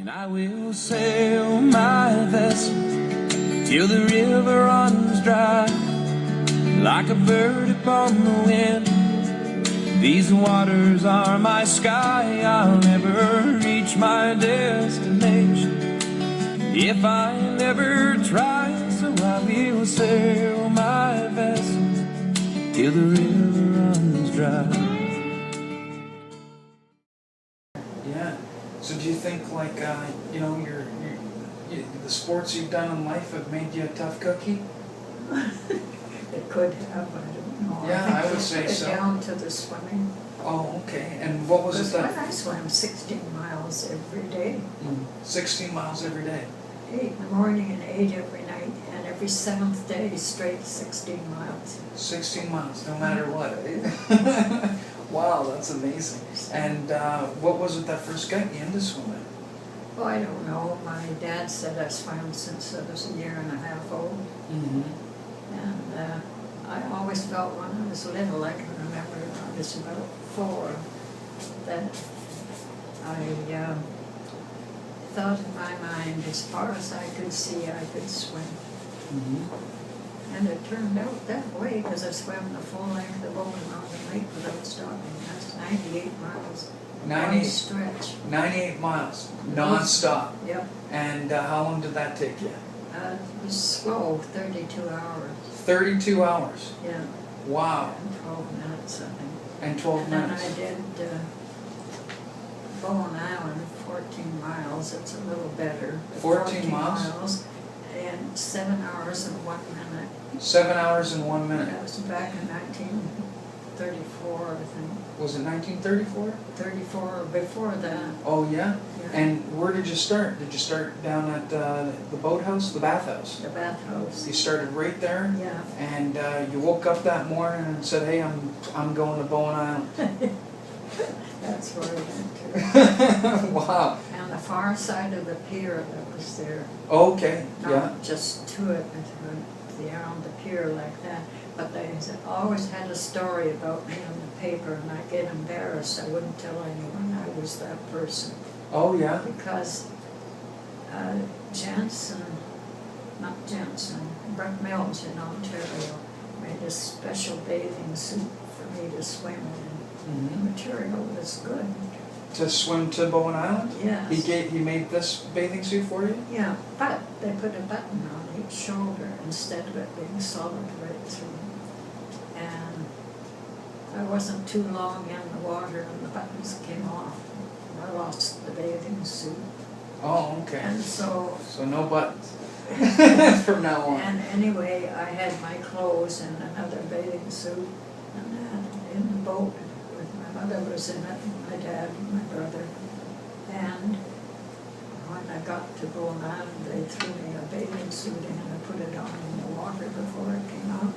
And I will sail my vessel till the river runs dry, like a bird upon the wind. These waters are my sky. I'll never reach my destination if I never try. So I will sail my vessel till the river runs dry. Yeah. So do you think, like, you know, the sports you've done in life have made you a tough cookie? It could have, I don't know. Yeah, I would say so. Down to the swimming. Oh, okay. And what was it Because that? I swam 16 miles every day. 16 miles every day. 8 in the morning and 8 every night, and every 7th day straight 16 miles. 16 miles, no matter what. Eh? Wow, that's amazing. And what was it that first got you into swimming? Well, I don't know. My dad said I swam since I was a year and a half old. And I always felt when I was little, I can remember I was about 4, that I thought in my mind, as far as I could see, I could swim. And it turned out that way, because I swam the full length of Okanagan Lake without stopping. That's 98 miles. 98 stretch. 98 miles, non-stop. Yep. And how long did that take you? It was slow, 32 hours. 32 hours. Yeah. Wow. And 12 minutes, I think. And 12 and minutes. And then I did Bowen Island, 14 miles. It's a little better. 14 miles? And 7 hours and 1 minute. 7 hours and 1 minute. That was back in 1934, I think. Was it 1934? 34, before that. Oh, yeah? Yeah. And where did you start? Did you start down at the boathouse, the bathhouse? The bathhouse. You started right there? Yeah. And you woke up that morning and said, hey, I'm going to Bowen Island. That's where I went to. Wow. And the far side of the pier that was there. Okay, Not yeah. just to it, but around the pier like that. But they always had a story about me in the paper, and I get embarrassed. I wouldn't tell anyone I was that person. Oh, yeah? Because Brett Mills in Ontario made a special bathing suit for me to swim in. The material was good. To swim to Bowen Island? Yes. He made this bathing suit for you? Yeah, but they put a button on each shoulder instead of it being solid right through. And I wasn't too long in the water and the buttons came off. I lost the bathing suit. Oh, okay. And so no buttons from now on. And anyway, I had my clothes and another bathing suit and that in the boat with my mother was in it, and my dad and my brother. And when I got to Bowen Island, they threw me a bathing suit in and I put it on in the water before it came out.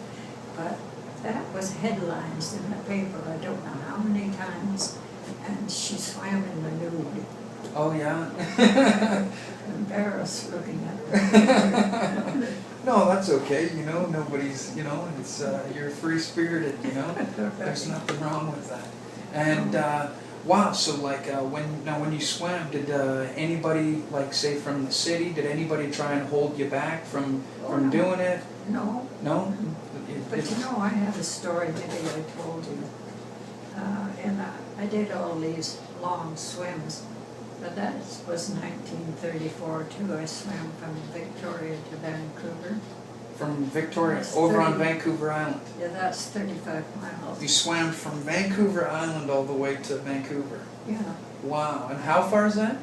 But that was headlines in the paper, I don't know how many times. And she swam in the nude. Oh, yeah? Embarrassed looking at her. No, that's okay, you know, nobody's, you know, it's, you're free-spirited, you know? There's nothing wrong with that. And, wow, so like, when you swam, did anybody, like, say from the city, did anybody try and hold you back from doing it? No. No? But you know, I have a story, maybe I told you. And I did all these long swims, but that was 1934 too. I swam from Victoria to Vancouver. From Victoria, That's over 30. on Vancouver Island. Yeah, that's 35 miles. You swam from Vancouver Island all the way to Vancouver. Yeah, Wow, and how far is that?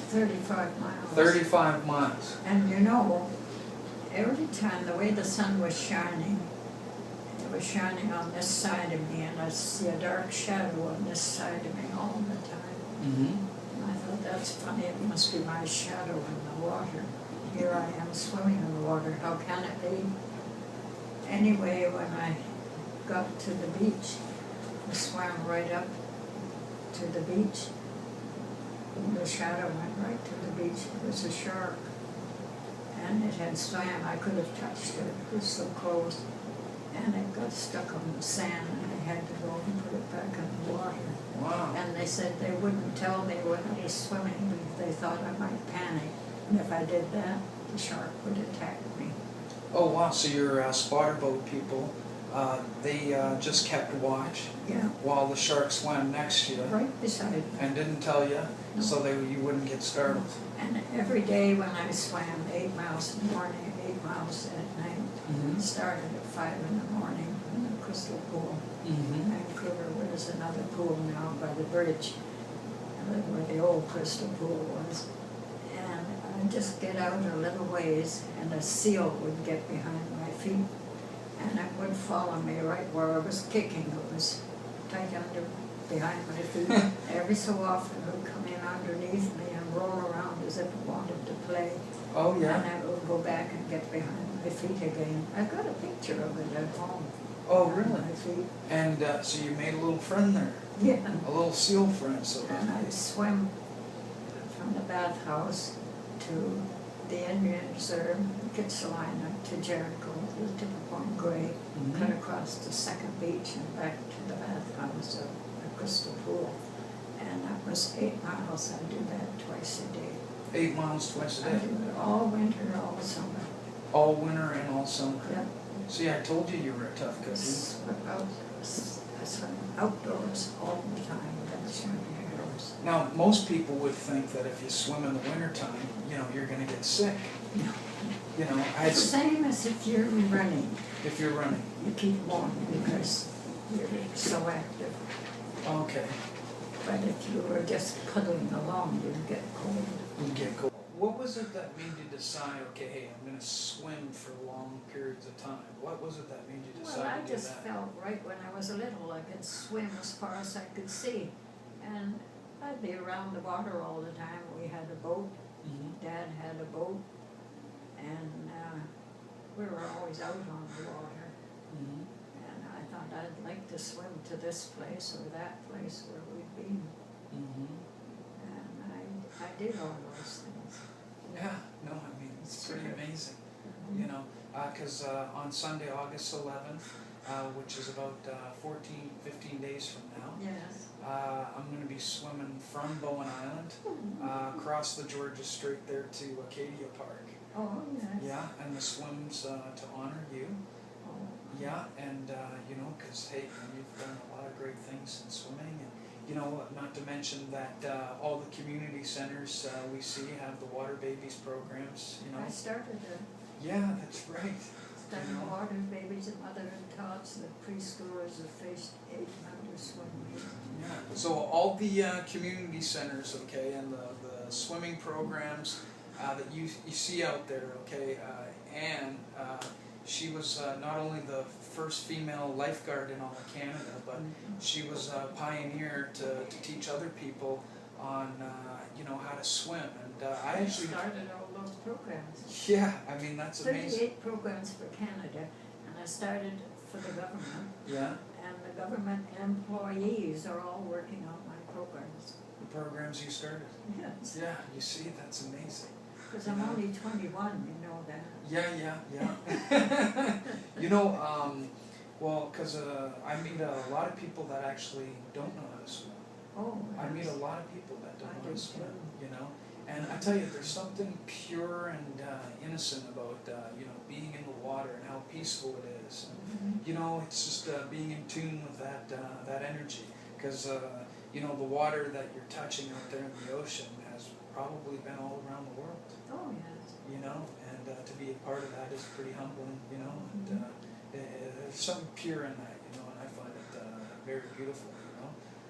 35 miles. 35 miles. And you know, every time the way the sun was shining, it was shining on this side of me, and I see a dark shadow on this side of me all the time. And I thought, that's funny, it must be my shadow in the water. Here I am swimming in the water, how can it be? Anyway, when I got to the beach, I swam right up to the beach. And the shadow went right to the beach. It was a shark. And it had swam. I could have touched it. It was so close. And it got stuck on the sand, and I had to go and put it back in the water. Wow. And they said they wouldn't tell me when I was swimming, but they thought I might panic. And if I did that, the shark would attack me. Oh wow, so your spotter boat people, they just kept watch Yeah, while the shark swam next to you right beside me. and didn't tell you, so you wouldn't get startled. And every day when I swam 8 miles in the morning, 8 miles at night, Mm-hmm. started at 5 in the morning in the crystal pool. Mm-hmm. Vancouver, there's another pool now by the bridge, where the old crystal pool was. And I'd just get out a little ways and a seal would get behind my feet and it would follow me right where I was kicking. It was tight under behind my feet. Every so often it would come in underneath me and roll around as if it wanted to play. Oh And yeah. I would go back and get behind my feet again. I've got a picture of it at home. Oh behind really? My feet. And so you made a little friend there, Yeah. a little seal friend. So And I'd swim from the bathhouse to the Indian Reserve, Kitsilina, to Jericho, to the tip of Point Grey, Mhm. cut across the second beach and back to the bathhouse of the Crystal Pool. And that was 8 miles. I do that twice a day. 8 miles twice a I day, do it all winter, all summer. all winter and all summer. Yep. See, I told you you were a tough cookie. I swim outdoors all the time without swimming indoors. Now, most people would think that if you swim in the wintertime, you're going to get sick. No. I'd, It's the same as if you're running. if you're running. You keep warm because you're so active. Okay. But if you were just puddling along, you'd get cold. You'd get cold. What was it that made you decide, okay, hey, I'm going to swim for long periods of time? What was it that made you Well, decide I to do just that? felt right when I was little, I could swim as far as I could see. And I'd be around the water all the time. We had a boat. Mhm. Dad had a boat. And we were always out on the water. Mhm. And I thought I'd like to swim to this place or that place where we'd been. Mhm. And I did all those things. Yeah, no, I mean, it's pretty amazing. Mhm. Because on Sunday, August 11th, which is about 15 days from now, Yes. I'm going to be swimming from Bowen Island, across the Georgia Strait there to Acadia Park. Oh, yes. Yeah, and the swim's to honor you. Oh. Yeah, and because hey, you've done a lot of great things in swimming, and not to mention that all the community centers we see have the Water Babies programs. I started Yeah, that's right. the water babies and mother and tots, the preschoolers have faced 800 swim meets. Yeah. So all the community centers, okay, and the swimming programs that you see out there, okay, Anne. She was not only the first female lifeguard in all of Canada, but she was a pioneer to teach other people on how to swim. And I actually started all those programs. yeah, I mean that's amazing. 38 programs for Canada, and I started for the government, Yeah, and the government employees are all working on my programs. the programs you started. Yes, Yeah, you see, that's amazing. because I'm only 21, you know that. Yeah. Well, because I meet a lot of people that actually don't know how to swim. Oh, I meet a yes. lot of people that don't I know how to do swim, too. And I tell you, there's something pure and innocent about, being in the water and how peaceful it is. And, Mhm. it's just being in tune with that energy. Because, the water that you're touching out there in the ocean has probably been all around the world. Oh, yes. And to be a part of that is pretty humbling, and there's something pure in that, and I find it very beautiful,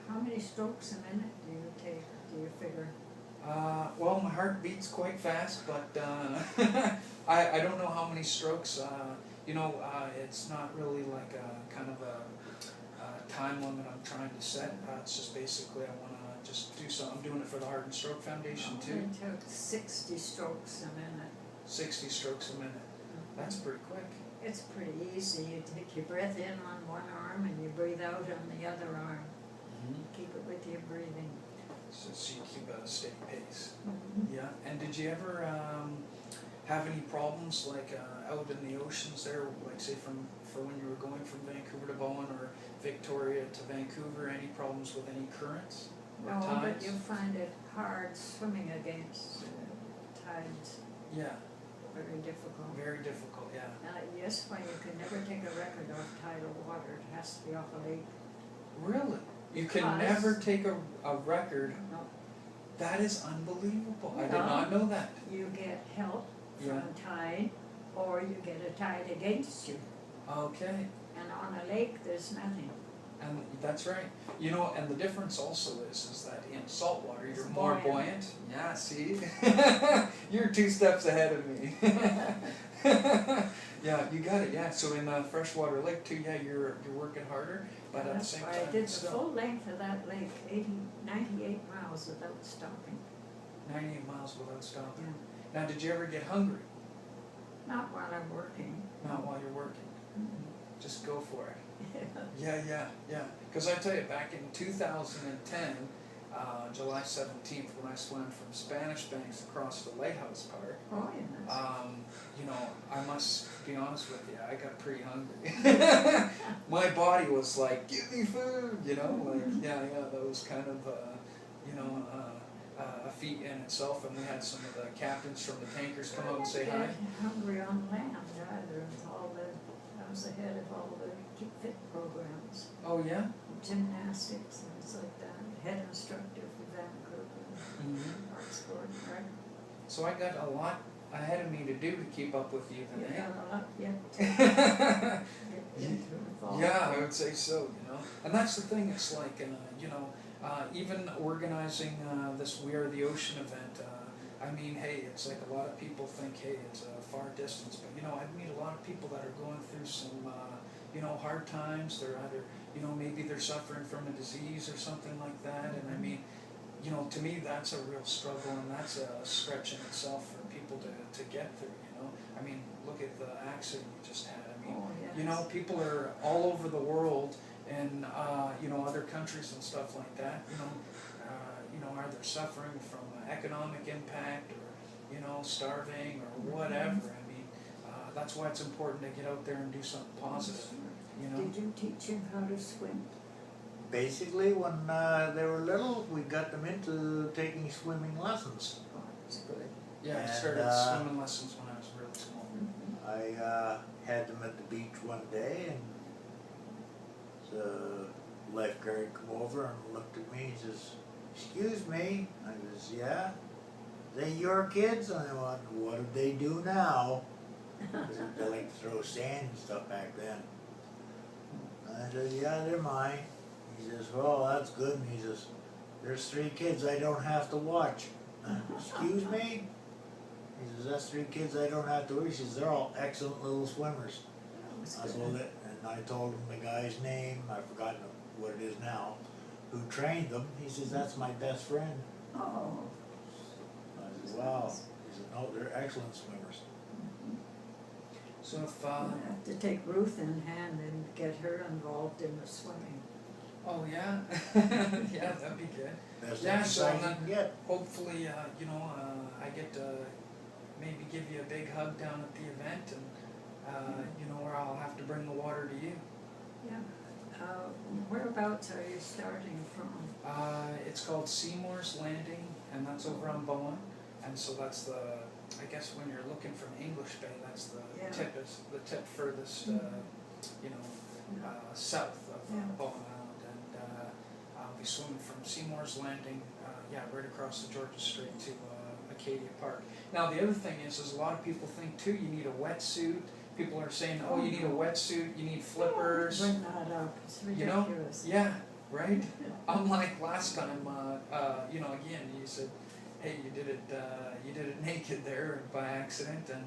How many strokes a minute do you take, do you figure? Well, my heart beats quite fast, but I don't know how many strokes, it's not really like a kind of a time limit I'm trying to set. It's just basically I want to just do something. I'm doing it for the Heart and Stroke Foundation too. I took 60 strokes a minute. 60 strokes a minute. That's pretty quick. It's pretty easy. You take your breath in on one arm and you breathe out on the other arm. Keep it with your breathing. So you keep a steady pace. Mhm. Yeah. And did you ever have any problems like out in the oceans there, like say for when you were going from Vancouver to Bowen or Victoria to Vancouver? Any problems with any currents or No, but tides? you find it hard swimming against tides, Yeah, very difficult. very difficult. Yeah. Yes, why you can never take a record of tidal water, it has to be off a lake. Really? You can Because- never take a record. No, That is unbelievable. I did Yeah. not know that. you get help Yeah. from tide, or you get a tide against you. Okay. And on a lake, there's nothing. And that's right. You know, and the difference also is that in saltwater you're It's more buoyant. buoyant. Yeah, see? You're 2 steps ahead of me. Yeah, you got it. Yeah. So in a freshwater lake too, yeah, you're working harder, but at the That's same why time I did the still full length of that lake, 98 miles without stopping. 98 miles without stopping. Yeah. Now, did you ever get hungry? Not while I'm working. Not while you're working. Mhm. Just go for it. Yeah. Because I tell you, back in 2010, July 17th, when I swam from Spanish Banks across the Lighthouse Park, Oh, yes. you know, I must be honest with you, I got pretty hungry. My body was like, give me food, you know, like, yeah, that was kind of, you know, a feat in itself, and we had some of the captains from the tankers come out and say I hi. didn't get hungry on land either. I was ahead of all the Keep Fit programs, Oh, yeah? gymnastics, things like that. Head instructor for Vancouver, Mm-hmm. art sport, right? So I got a lot ahead of me to do to keep up with you You then, got a lot yet to eh? get involved. Yeah, I would say so, you know. And that's the thing, it's like, you know, even organizing this We Are the Ocean event, I mean, hey, it's like a lot of people think, hey, it's a far distance, but, you know, I meet a lot of people that are going through some, you know, hard times. They're either, you know, maybe they're suffering from a disease or something like that, and I mean, you know, to me, that's a real struggle, and that's a stretch in itself for people to get through, you know. I mean, look at the accident you just had. I mean, Oh, yes. you know, people are all over the world and, you know, other countries and stuff like that, you know, are they suffering from economic impact or, you know, starving or whatever. I mean, that's why it's important to get out there and do something positive, you know. Did you teach him how to swim? Basically, when they were little, we got them into taking swimming lessons. Oh, that's good. Yeah, I And, started swimming lessons when I was really small. I had them at the beach one day, and the lifeguard come over and looked at me. He says, "Excuse me." I says, "Yeah." "They your kids?" And I went, "What did they do now?" 'Cause they like to throw sand and stuff back then. And I said, "Yeah, they're mine." He says, "Well, that's good." And he says, "There's 3 kids I don't have to watch." "Excuse me?" He says, "That's 3 kids I don't have to watch." He says, "They're all excellent little swimmers." That I was told good. it, and I told him the guy's name. I've forgotten what it is now. Who trained them? He says, "That's my best friend." Oh, I said, "Wow." He said, "No, they're excellent swimmers." So if, I have to take Ruth in hand and get her involved in the swimming. oh yeah, yeah, that'd be good. Best Yeah, so exercise you then- can get. Hopefully, you know, I get to maybe give you a big hug down at the event, and you know, or I'll have to bring the water to you. Yeah. Whereabouts are you starting from? It's called Seymour's Landing, and that's over on Bowen, and so that's the, I guess when you're looking from English Bay, that's the Yeah. tip furthest, you know, south of Yeah. Bowen Island, and I'll be swimming from Seymour's Landing, yeah, right across the Georgia Strait to Acadia Park. Now the other thing is a lot of people think too you need a wetsuit. People are saying, oh, you need a wetsuit, you need flippers. Bring that up, it's You know, ridiculous. yeah, right? Unlike last time, you know, again, you said, hey, you did it naked there by accident, and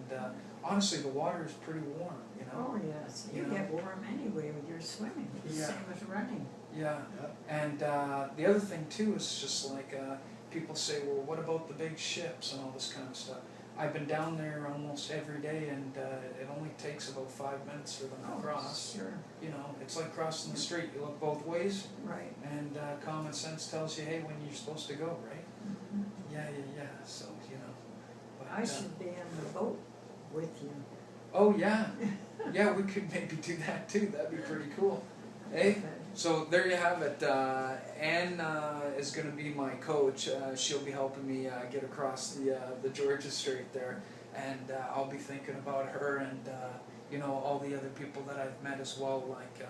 honestly, the water is pretty warm, you know? Oh, yes, you You know? get warm anyway with your swimming, it's the Yeah. same as running. Yeah, Yep. and the other thing too is just like, people say, well, what about the big ships and all this kind of stuff? I've been down there almost every day, and it only takes about 5 minutes for them to cross. Sure, You know, it's like crossing the street. You look both ways, right. and common sense tells you, hey, when you're supposed to go, right? Mhm. Yeah. So, you know. But, I should be in the boat with you. Oh yeah, yeah, we could maybe do that too. That'd be pretty cool. Hey, so there you have it. Ann is going to be my coach. She'll be helping me get across the Georgia Strait there, and I'll be thinking about her and you know, all the other people that I've met as well, like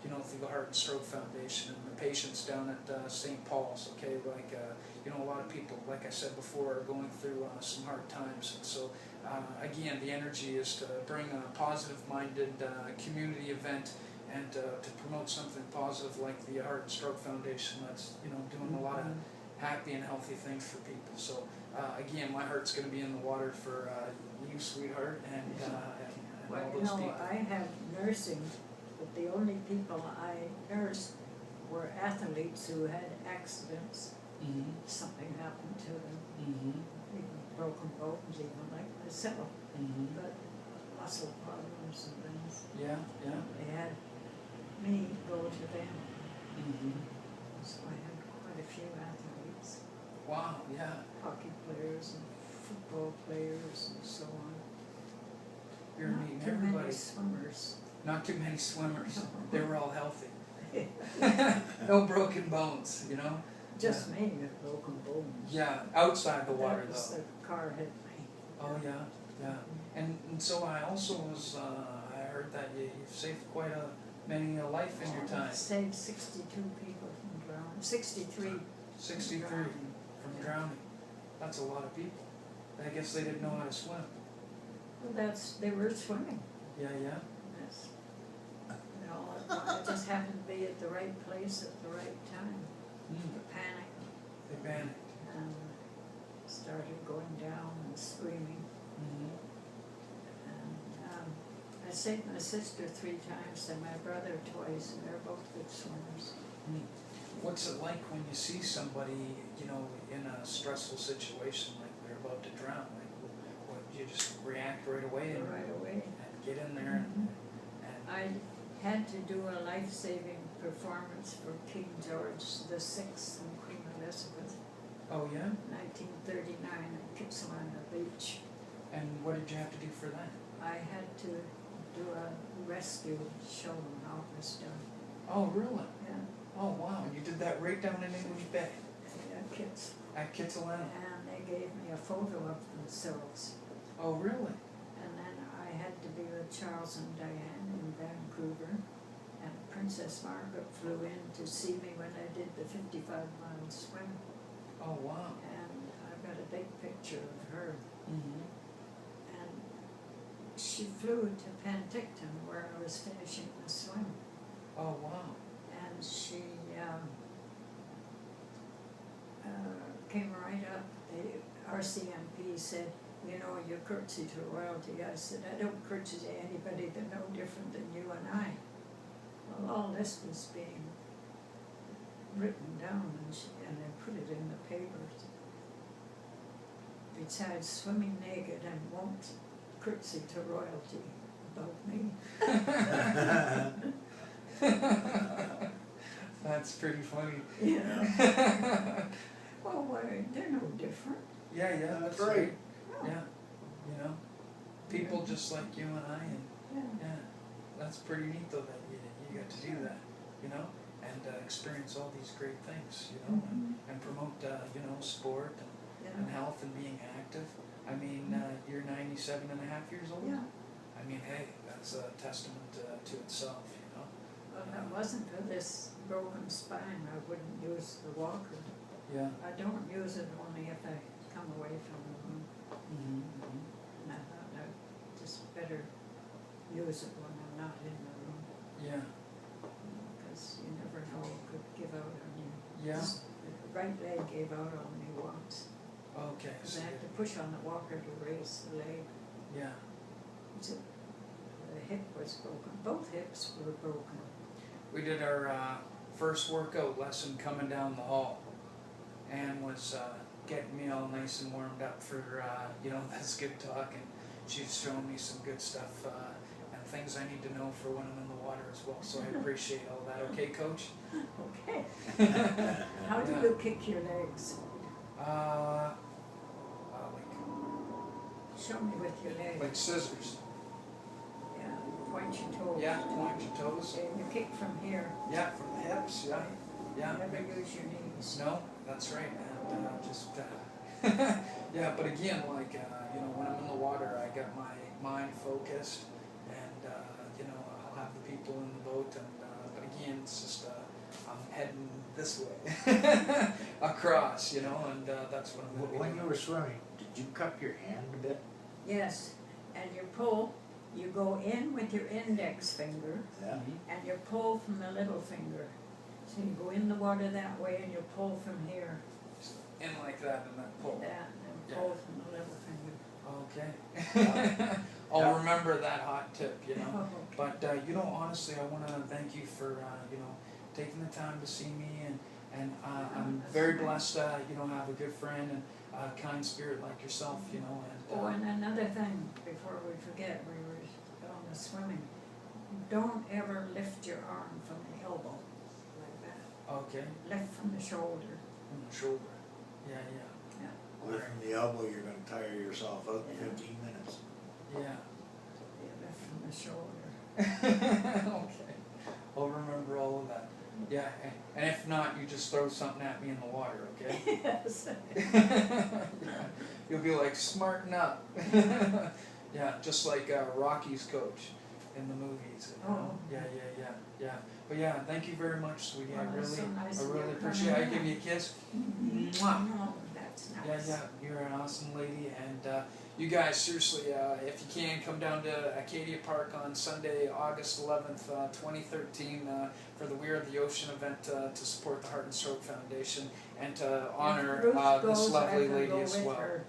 you know, through the Heart and Stroke Foundation and the patients down at St. Paul's. Okay, like you know, a lot of people, like I said before, are going through some hard times. And so again, the energy is to bring a positive-minded community event and to promote something positive like the Heart and Stroke Foundation that's, you know, doing a lot of happy and healthy things for people. So again, my heart's going to be in the water for you, sweetheart, and Well, all you those know, people. I have nursing, but the only people I nursed were athletes who had accidents. Mm-hmm. Something happened to them, Mm-hmm. even broken bones, even like myself, Mm-hmm. but muscle problems and things. Yeah, yeah. They had me go to them, Mm-hmm. so I had quite a few athletes, Wow, yeah. hockey players and football players and so on. You're Not meeting too many everybody. swimmers. Not too many swimmers. No. They were all healthy. No broken bones, you know? Just me with broken bones. Yeah, outside the water That was though. the car hit me. Oh yeah, yeah. And so I also was, I heard that you've saved quite many a life in your time. Saved 62 people from drowning, 63. 63 from drowning. That's a lot of people. I guess they didn't know how to swim. Well, they were swimming. Yeah, yeah. That's, you know, I just happened to be at the right place at the right time. The panic They panicked. and started going down and screaming. Mm-hmm. And I saved my sister 3 times and my brother twice, and they're both good swimmers. What's it like when you see somebody, you know, in a stressful situation, like they're about to drown? Like, what, you just react right away and, Right away. and get in there and I had to do a life-saving performance for King George VI and Queen Elizabeth, oh yeah? 1939 at Kitsilano Beach. And what did you have to do for that? I had to do a rescue, show them how it was done. Oh really? Yeah, Oh wow, you did that right down in English Bay kids. at Kitsilano. And they gave me a photo of themselves. Oh really? And then I had to be with Charles and Diane in Vancouver. And Princess Margaret flew in to see me when I did the 55-mile swim. Oh wow. And I've got a big picture of her. Mm-hmm. And she flew to Penticton where I was finishing the swim. Oh wow. And she came right up. The RCMP said, you know, you curtsy to royalty. I said, I don't curtsy to anybody. They're no different than you and I. Well, all this was being written down and they put it in the papers. Besides swimming naked and won't curtsy to royalty about me. That's pretty funny. Yeah. Well, they're no different. Yeah, yeah, that's That's right. right. No. Yeah, you know, people just like you and I, and Yeah. yeah, that's pretty neat though that you got to do that, you know, and experience all these great things, you know, and promote you know, sport and Yeah. health and being active. I mean, you're 97 and a half years old. Yeah. I mean, hey, that's a testament to itself, you know. Well, if it wasn't for this broken spine, I wouldn't use the walker. Yeah. I don't use it only if I come away from the room. Mm-hmm. And I thought I'd just better use it when I'm not in the room, Yeah. because you never know, it could give out on you. Yeah. The right leg gave out on me once, Okay. because So, I had to push on the walker to raise the leg. yeah. So the hip was broken, both hips were broken. We did our first workout lesson coming down the hall. Ann was getting me all nice and warmed up for you know, this good talk, and she's showing me some good stuff and things I need to know for when I'm in the water as well. So I appreciate all that. Okay, Coach? Okay. How do you kick your legs? Like Show me with your leg. like scissors. Yeah, point your toes. Yeah, point your toes. Okay, you kick from here. Yeah, from the hips, yeah. Yeah. Never use your knees. No, that's right, and just yeah. But again, like you know, when I'm in the water, I got my mind focused, and you know, I'll have the people in the boat, and but again, it's just I'm heading this way across, you know, and that's what I'm looking When you at. were swimming, did you cup your hand a bit? Yes, and you pull, you go in with your index finger, Yeah. and you pull from the little finger. So you go in the water that way, and you pull from here, In like that, and then pull. like that, and then pull from the little finger. Okay. I'll remember that hot tip, you know. Oh, But you know, honestly, I want to thank you for you know, taking the time to see me, and I'm very blessed. You know, have a good friend and a kind spirit like yourself, you know. Oh, And and another thing, before we forget, we were on the swimming, don't ever lift your arm from the elbow, like that. okay, Lift from the shoulder. on the shoulder. Yeah, yeah, Lifting the elbow, you're gonna tire yourself out in Yeah. 15 minutes. yeah. Yeah, lift from the shoulder. Okay, I'll remember all of that. Yeah, and if not, you just throw something at me in the water, okay? Yes. Yeah. You'll be like, smarten up. Yeah, just like Rocky's coach in the movies. You know? Oh. Yeah. But yeah, thank you very much, sweetie. Oh, that's so nice I of really you appreciate it. I coming give in. you a kiss. Mwah. Oh, that's Yeah, nice. yeah, you're an awesome lady, and you guys, seriously, if you can, come down to Acadia Park on Sunday, August 11th, 2013, for the We Are the Ocean event to support the Heart and Stroke Foundation and to honor If Ruth this goes, lovely I will lady go as with well. her.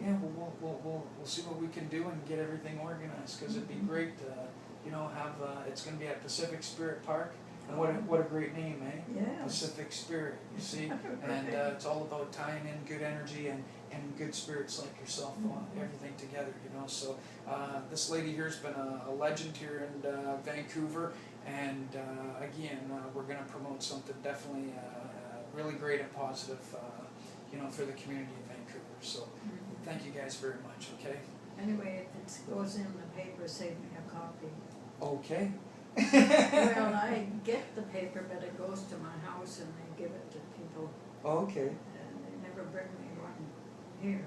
Yeah, we'll see what we can do and get everything organized, because it'd be great to, you know, have, it's going to be at Pacific Spirit Park, and what a great name, eh? Yes. Pacific Spirit, you see, and it's all about tying in good energy and good spirits like yourself, everything together, you know. So this lady here's been a legend here in Vancouver, and again, we're going to promote something definitely really great and positive, you know, for the community of Vancouver. So thank you guys very much. Okay. Anyway, if it goes in the paper, save me a copy. Okay. Well, I get the paper, but it goes to my house and they give it to people, Okay. and they never bring me one here.